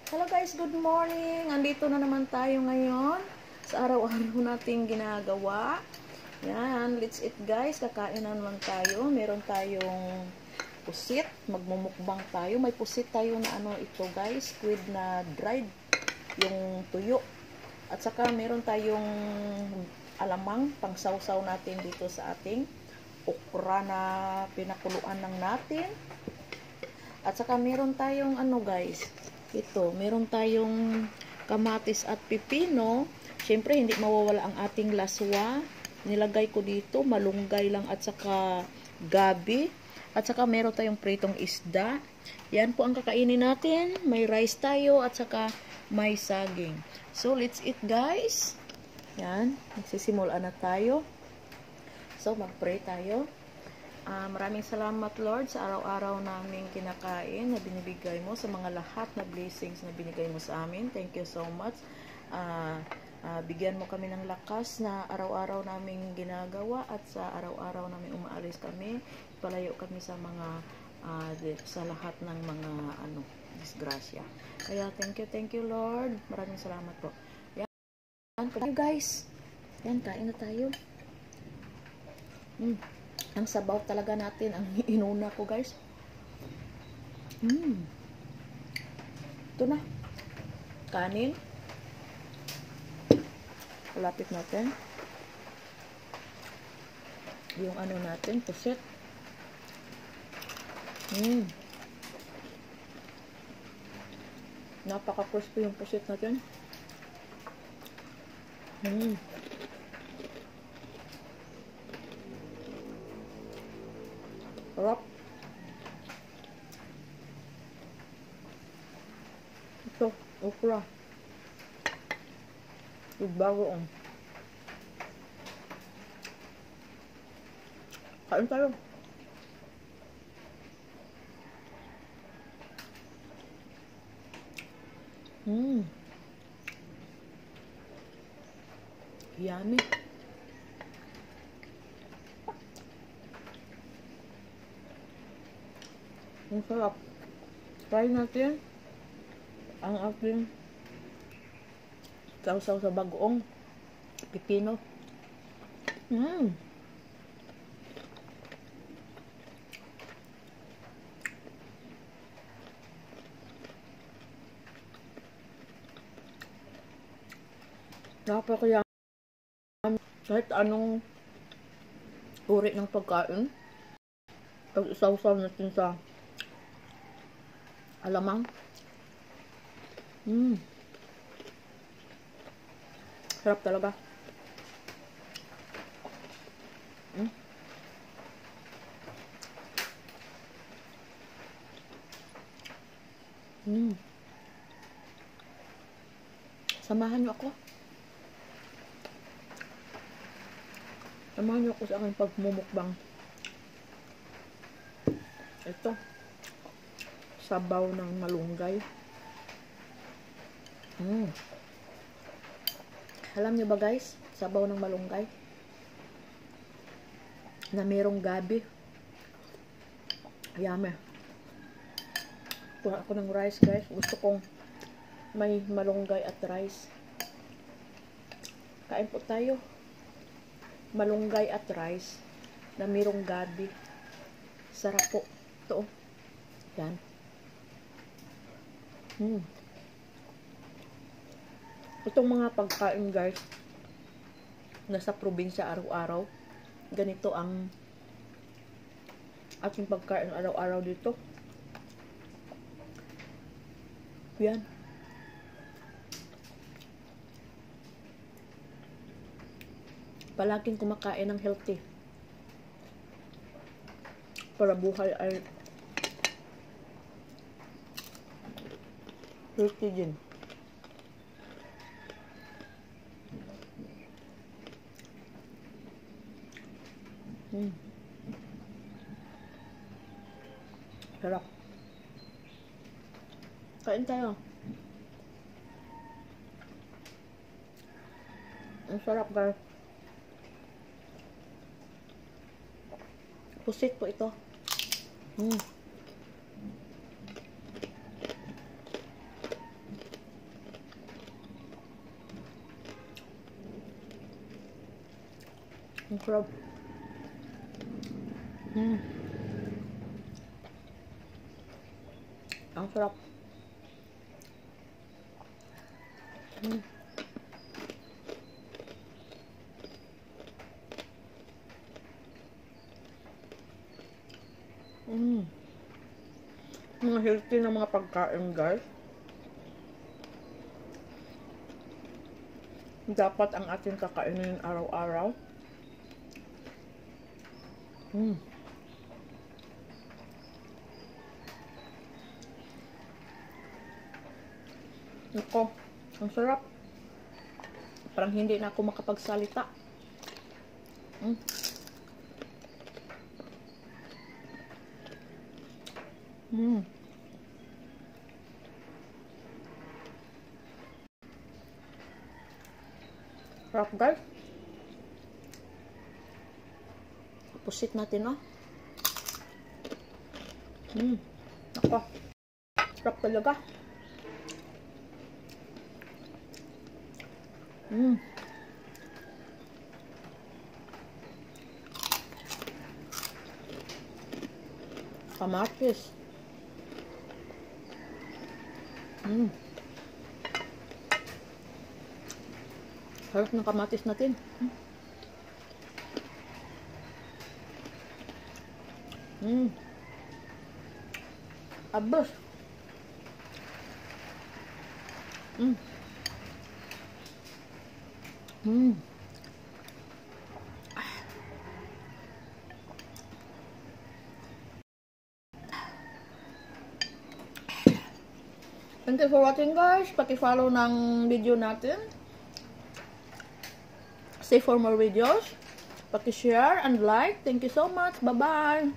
Hello guys, good morning! Andito na naman tayo ngayon sa araw-araw nating ginagawa. Yan, let's eat guys. Kakain na naman tayo. Meron tayong pusit. Magmumukbang tayo. May pusit tayo na ito guys. Squid na dried. Yung tuyo. At saka meron tayong alamang pangsawsaw natin dito sa ating okra na pinakuluan lang natin. At saka meron tayong guys, ito, meron tayong kamatis at pipino. Siyempre, hindi mawawala ang ating laswa. Nilagay ko dito, malunggay lang at saka gabi. At saka meron tayong pritong isda. Yan po ang kakainin natin. May rice tayo at saka may saging. So, let's eat guys. Yan, magsisimula na tayo. So, mag-pray tayo. Maraming salamat Lord sa araw-araw naming kinakain na binibigay mo, sa mga lahat na blessings na binigay mo sa amin. Thank you so much. Bigyan mo kami ng lakas na araw-araw naming ginagawa at sa araw-araw namin umaalis kami. Palayo kami sa mga sa lahat ng mga disgrasya. Kaya thank you Lord. Maraming salamat po. Yan po guys. Yan, kain na tayo. Ang sabaw talaga natin ang inuna ko guys. Ito na. Kanin. Palapit natin. Yung natin, pusit. Napaka-crispy yung pusit natin. Sarap. Ito, okra. Bago on. Kain tayo. Yummy. Ang sarap. Try natin ang ating sausaw sa bagoong pipino. Napakaya kahit anong uri ng pagkain, pag isawsaw natin sa alamang. Sarap talaga. Samahan niyo ako. Samahan niyo ako sa aking pagmumukbang. Ito. Sabaw ng malunggay. Alam niyo ba guys, sabaw ng malunggay na merong gabi. Yummy. Kuha ako ng rice guys. Gusto kong may malunggay at rice. Kain po tayo. Malunggay at rice na merong gabi. Sarap po. Ito. Yan. Itong mga pagkain guys, nasa probinsya araw-araw, ganito ang ating pagkain araw-araw dito. Yan. Palaging kumakain ng healthy para buhay ay healthy din. Sarap. Kain tayo. Ang sarap guys. Pusit po ito. Ang sarap. Ang sarap. Mga healthy na mga pagkain, guys. Dapat ang ating kakainin araw-araw. Ito, ang sarap. Parang hindi na ako makapagsalita. Sarap, guys. Pusit natin, oh. Ako. Sarap talaga. Kamatis. Sarap ng kamatis natin. Abos. Thank you for watching, guys. Paki-follow ng video natin. Stay for more videos. Paki-share and like. Thank you so much. Bye-bye.